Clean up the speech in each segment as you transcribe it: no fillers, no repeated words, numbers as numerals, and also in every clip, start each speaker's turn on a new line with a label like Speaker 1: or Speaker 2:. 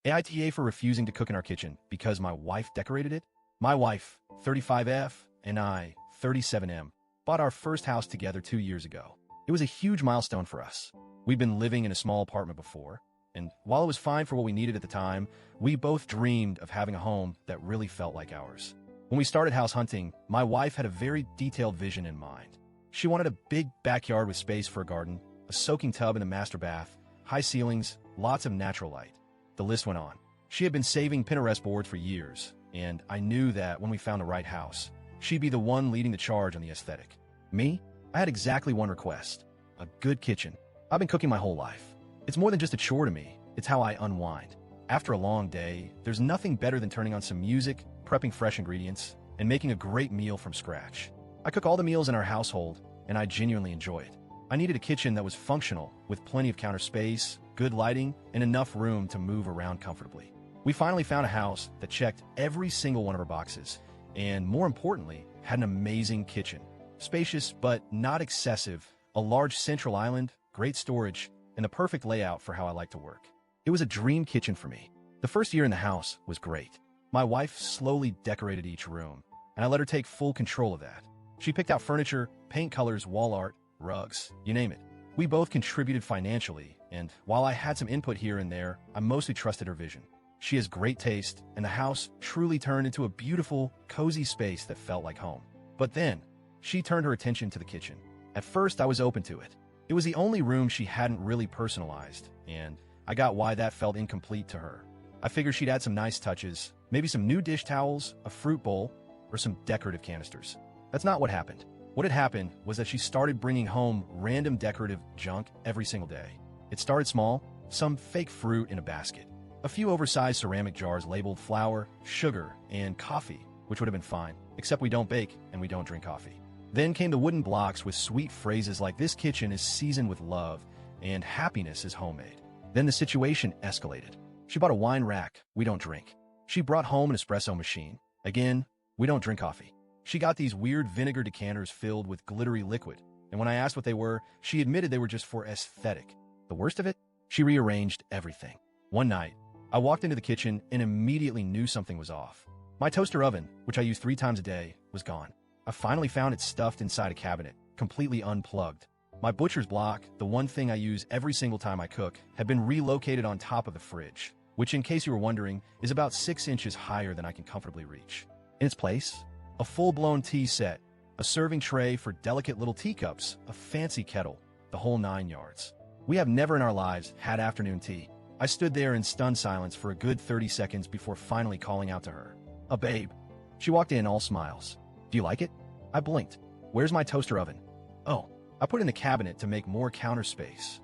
Speaker 1: AITA for refusing to cook in our kitchen because my wife decorated it? My wife, 35F, and I, 37M, bought our first house together 2 years ago. It was a huge milestone for us. We'd been living in a small apartment before, and while it was fine for what we needed at the time, we both dreamed of having a home that really felt like ours. When we started house hunting, my wife had a very detailed vision in mind. She wanted a big backyard with space for a garden, a soaking tub in the master bath, high ceilings, lots of natural light. The list went on. She had been saving Pinterest boards for years, and I knew that when we found the right house, she'd be the one leading the charge on the aesthetic. Me? I had exactly one request: a good kitchen. I've been cooking my whole life. It's more than just a chore to me, it's how I unwind. After a long day, there's nothing better than turning on some music, prepping fresh ingredients, and making a great meal from scratch. I cook all the meals in our household, and I genuinely enjoy it. I needed a kitchen that was functional, with plenty of counter space, good lighting, and enough room to move around comfortably. We finally found a house that checked every single one of our boxes, and more importantly, had an amazing kitchen. Spacious but not excessive, a large central island, great storage, and the perfect layout for how I like to work. It was a dream kitchen for me. The first year in the house was great. My wife slowly decorated each room, and I let her take full control of that. She picked out furniture, paint colors, wall art, rugs, you name it. We both contributed financially, and while I had some input here and there, I mostly trusted her vision. She has great taste, and the house truly turned into a beautiful, cozy space that felt like home. But then, she turned her attention to the kitchen. At first, I was open to it. It was the only room she hadn't really personalized, and I got why that felt incomplete to her. I figured she'd add some nice touches, maybe some new dish towels, a fruit bowl, or some decorative canisters. That's not what happened. What had happened was that she started bringing home random decorative junk every single day. It started small, some fake fruit in a basket, a few oversized ceramic jars labeled flour, sugar, and coffee, which would have been fine, except we don't bake and we don't drink coffee. Then came the wooden blocks with sweet phrases like "this kitchen is seasoned with love" and "happiness is homemade." Then the situation escalated. She bought a wine rack, we don't drink. She brought home an espresso machine. Again, we don't drink coffee. She got these weird vinegar decanters filled with glittery liquid, and when I asked what they were, she admitted they were just for aesthetic. The worst of it? She rearranged everything. One night, I walked into the kitchen and immediately knew something was off. My toaster oven, which I use 3 times a day, was gone. I finally found it stuffed inside a cabinet, completely unplugged. My butcher's block, the one thing I use every single time I cook, had been relocated on top of the fridge, which, in case you were wondering, is about 6 inches higher than I can comfortably reach. In its place, a full-blown tea set, a serving tray for delicate little teacups, a fancy kettle, the whole 9 yards. We have never in our lives had afternoon tea. I stood there in stunned silence for a good 30 seconds before finally calling out to her. "A babe." She walked in all smiles. "Do you like it?" I blinked. "Where's my toaster oven?" "Oh, I put it in the cabinet to make more counter space."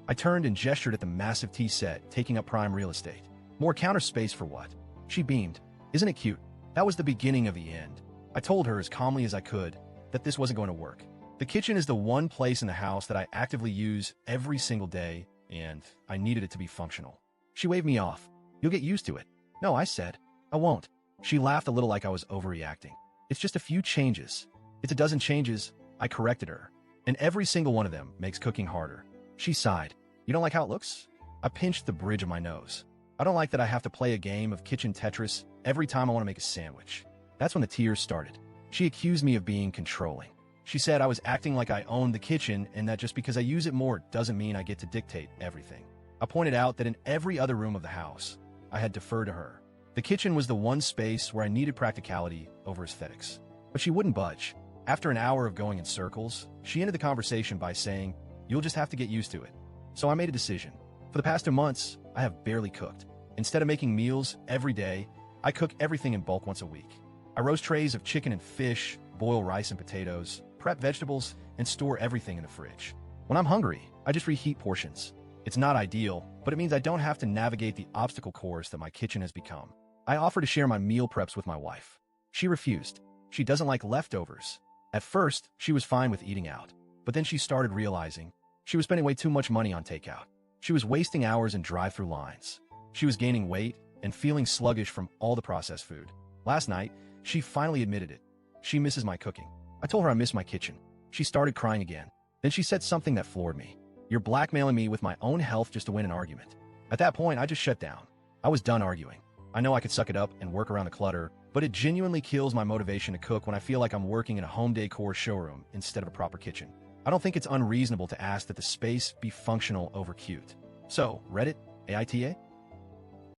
Speaker 1: I turned and gestured at the massive tea set, taking up prime real estate. "More counter space for what?" She beamed. "Isn't it cute?" That was the beginning of the end. I told her as calmly as I could that this wasn't going to work. The kitchen is the one place in the house that I actively use every single day, and I needed it to be functional. She waved me off. "You'll get used to it." "No," I said. "I won't." She laughed a little like I was overreacting. "It's just a few changes." "It's a dozen changes," I corrected her. "And every single one of them makes cooking harder." She sighed. "You don't like how it looks?" I pinched the bridge of my nose. "I don't like that I have to play a game of kitchen Tetris every time I want to make a sandwich." That's when the tears started. She accused me of being controlling. She said I was acting like I owned the kitchen and that just because I use it more doesn't mean I get to dictate everything. I pointed out that in every other room of the house, I had deferred to her. The kitchen was the one space where I needed practicality over aesthetics. But she wouldn't budge. After an hour of going in circles, she ended the conversation by saying, "You'll just have to get used to it." So I made a decision. For the past 2 months, I have barely cooked. Instead of making meals every day, I cook everything in bulk once a week. I roast trays of chicken and fish, boil rice and potatoes, prep vegetables, and store everything in the fridge. When I'm hungry, I just reheat portions. It's not ideal, but it means I don't have to navigate the obstacle course that my kitchen has become. I offer to share my meal preps with my wife. She refused. She doesn't like leftovers. At first, she was fine with eating out, but then she started realizing she was spending way too much money on takeout. She was wasting hours in drive-through lines. She was gaining weight and feeling sluggish from all the processed food. Last night, she finally admitted it. She misses my cooking. I told her I miss my kitchen. She started crying again. Then she said something that floored me. "You're blackmailing me with my own health just to win an argument." At that point, I just shut down. I was done arguing. I know I could suck it up and work around the clutter, but it genuinely kills my motivation to cook when I feel like I'm working in a home decor showroom instead of a proper kitchen. I don't think it's unreasonable to ask that the space be functional over cute. So, Reddit, AITA?